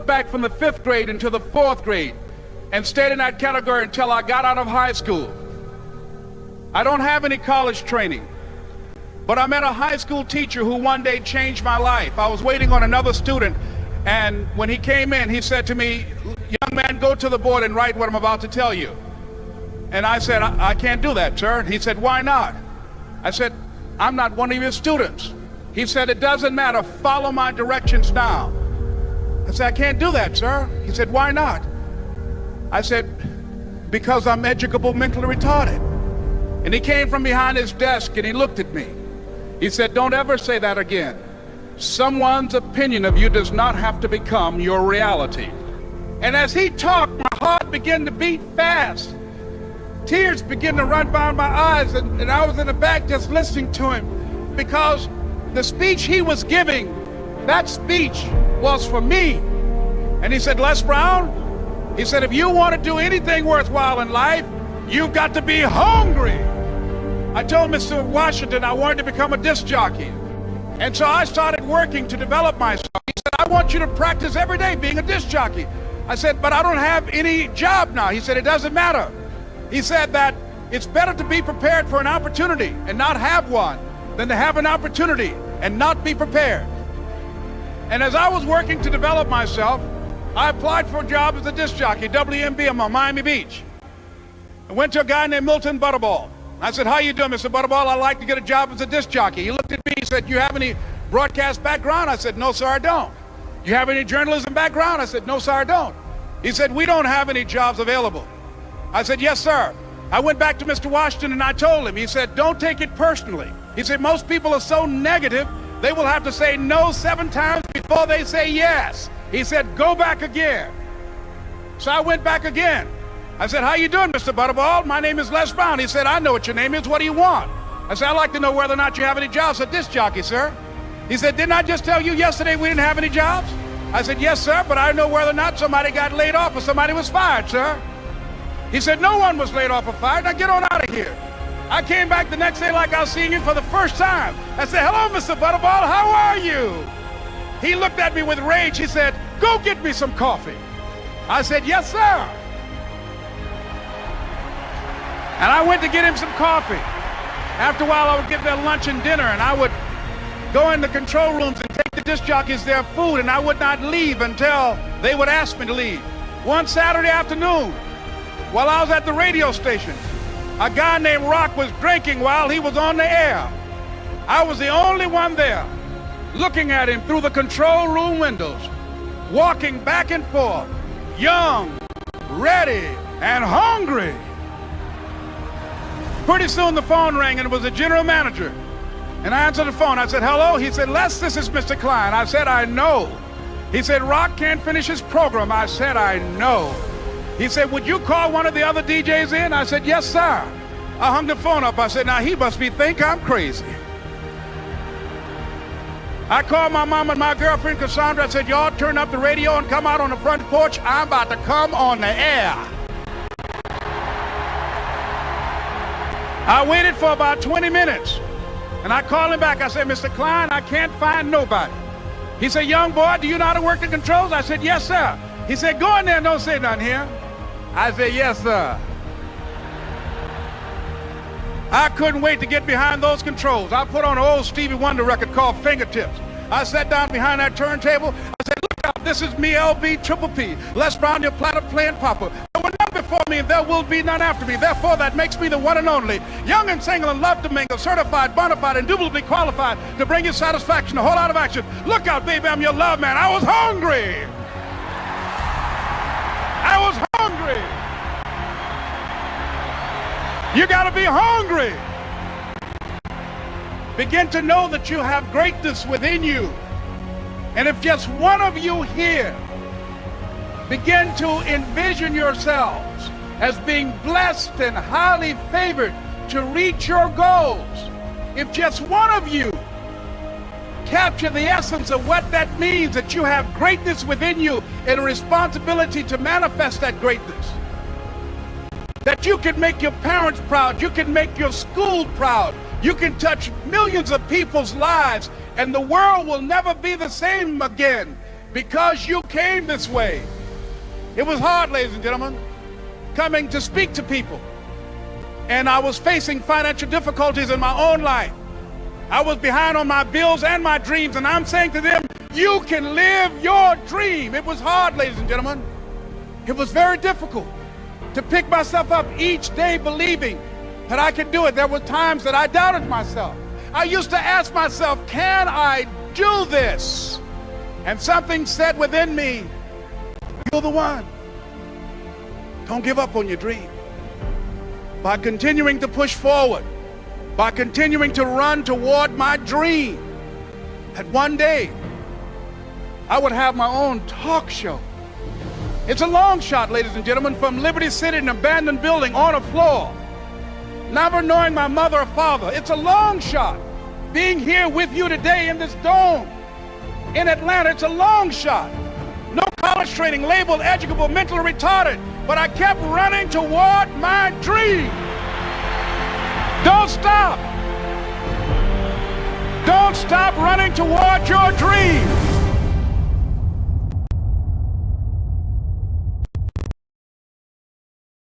back from the 5th grade into the 4th grade and stayed in that category until I got out of high school. I don't have any college training, but I met a high school teacher who one day changed my life. I was waiting on another student, and when he came in, he said to me, "Young man, go to the board and write what I'm about to tell you." And I said, I can't do that, sir. He said, "Why not?" I said, "I'm not one of your students." He said, "It doesn't matter, follow my directions now." I said, "I can't do that, sir." He said, "Why not?" I said, "Because I'm educable mentally retarded." And he came from behind his desk and he looked at me. He said, "Don't ever say that again. Someone's opinion of you does not have to become your reality." And as he talked, my heart began to beat fast. Tears began to run down my eyes, and I was in the back just listening to him, because the speech he was giving, that speech was for me. And he said, "Les Brown," he said, "if you want to do anything worthwhile in life, you've got to be hungry." I told Mr. Washington I wanted to become a disc jockey. And so I started working to develop myself. He said, "I want you to practice every day being a disc jockey." I said, "But I don't have any job now." He said, "It doesn't matter." He said that it's better to be prepared for an opportunity and not have one than to have an opportunity and not be prepared. And as I was working to develop myself, I applied for a job as a disc jockey, WMBM on Miami Beach. I went to a guy named Milton Butterball. I said, "How you doing, Mr. Butterball? I'd like to get a job as a disc jockey." He looked at me, he said, "You have any broadcast background?" I said, "No, sir, I don't." "You have any journalism background?" I said, "No, sir, I don't." He said, "We don't have any jobs available." I said, "Yes, sir." I went back to Mr. Washington and I told him. He said, "Don't take it personally." He said, "Most people are so negative, they will have to say no 7 times before they say yes." He said, "Go back again." So I went back again. I said, "How you doing, Mr. Butterball? My name is Les Brown." He said, "I know what your name is. What do you want?" I said, "I'd like to know whether or not you have any jobs as a disc jockey, sir." He said, "Didn't I just tell you yesterday we didn't have any jobs?" I said, "Yes, sir, but I know whether or not somebody got laid off or somebody was fired, sir." He said, "No one was laid off or fired. Now get on out of here." I came back the next day like I was seeing him for the first time. I said, "Hello, Mr. Butterball, how are you?" He looked at me with rage. He said, "Go get me some coffee." I said, "Yes, sir." And I went to get him some coffee. After a while, I would get their lunch and dinner, and I would go in the control rooms and take the disc jockeys their food, and I would not leave until they would ask me to leave. One Saturday afternoon, while I was at the radio station, a guy named Rock was drinking while he was on the air. I was the only one there, looking at him through the control room windows, walking back and forth, young, ready, and hungry. Pretty soon the phone rang, and it was the general manager. And I answered the phone. I said, "Hello?" He said, "Les, this is Mr. Klein." I said, "I know." He said, "Rock can't finish his program." I said, "I know." He said, "Would you call one of the other DJs in?" I said, "Yes, sir." I hung the phone up. I said, "Now he must think I'm crazy." I called my mom and my girlfriend, Cassandra. I said, "Y'all turn up the radio and come out on the front porch. I'm about to come on the air." I waited for about 20 minutes, and I called him back. I said, "Mr. Klein, I can't find nobody." He said, "Young boy, do you know how to work the controls?" I said, "Yes, sir." He said, "Go in there and don't say nothing here." I said, "Yes, sir." I couldn't wait to get behind those controls. I put on an old Stevie Wonder record called Fingertips. I sat down behind that turntable. I said, "Look out, this is me, LB Triple P, Les Brown, your platter playing papa. There were none before me, and there will be none after me. Therefore, that makes me the one and only, young and single and love to mingle, certified, bona fide, indubitably qualified to bring you satisfaction, a whole lot of action. Look out, baby, I'm your love man." I was hungry. I was hungry. You gotta be hungry. Begin to know that you have greatness within you. And if just one of you here begin to envision yourselves as being blessed and highly favored to reach your goals, if just one of you capture the essence of what that means, that you have greatness within you and a responsibility to manifest that greatness, that you can make your parents proud, you can make your school proud, you can touch millions of people's lives, and the world will never be the same again because you came this way. It was hard, ladies and gentlemen, coming to speak to people. And I was facing financial difficulties in my own life. I was behind on my bills and my dreams, and I'm saying to them, you can live your dream. It was hard, ladies and gentlemen. It was very difficult to pick myself up each day believing that I could do it. There were times that I doubted myself. I used to ask myself, can I do this? And something said within me, you're the one. Don't give up on your dream. By continuing to push forward, by continuing to run toward my dream, that one day I would have my own talk show. It's a long shot, ladies and gentlemen, from Liberty City, an abandoned building on a floor, never knowing my mother or father. It's a long shot. Being here with you today in this dome in Atlanta, it's a long shot. No college training, labeled educable, mentally retarded, but I kept running toward my dream. Don't stop. Don't stop running toward your dream.